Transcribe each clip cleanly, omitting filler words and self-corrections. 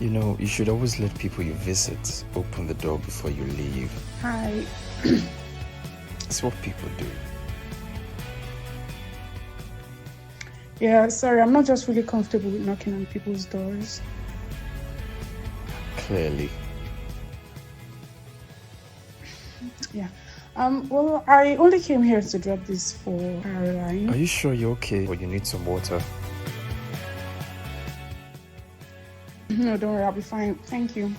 You know, you should always let people you visit open the door before you leave. Hi. It's what people do. Yeah, sorry, I'm not just really comfortable with knocking on people's doors. Clearly. Yeah. Well, I only came here to drop this for Caroline. Are you sure you're okay or you need some water? No, don't worry, I'll be fine. Thank you.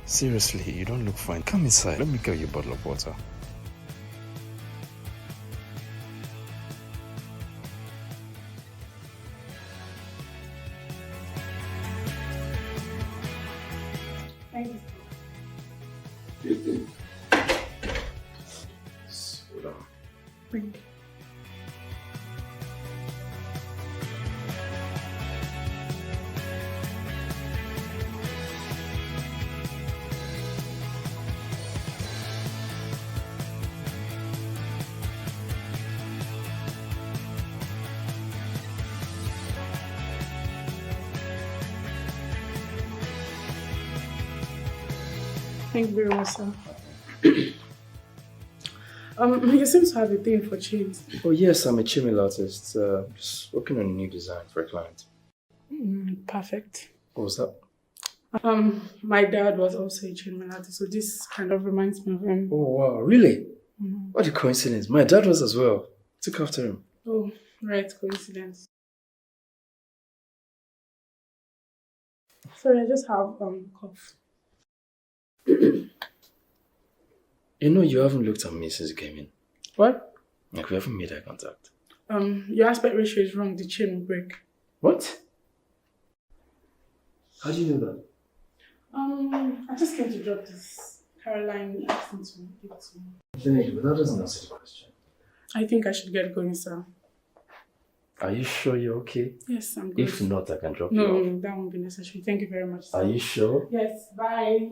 Seriously, you don't look fine. Come inside. Let me get you a bottle of water. Thank you. Slow down. Thank you. Thank you very much, sir. You seem to have a thing for chains. Oh yes, I'm a Chainmaille artist. Just working on a new design for a client. Perfect. What was that? My dad was also a chainmaille artist, so this kind of reminds me of him. Oh wow, really? What a coincidence. My dad was as well. Took after him. Oh, right, coincidence. Sorry, I just have cough. You know, you haven't looked at me since you came in. What? Like, we haven't made eye contact. Your aspect ratio is wrong. The chain will break. What? How do you know that? I just came to drop this. Caroline asked me to give it to me. Finish, but that doesn't answer the question. I think I should get going, sir. Are you sure you're okay? Yes, I'm good. If not, I can drop you No, off. no, that won't be necessary. Thank you very much, sir. Are you sure? Yes, bye.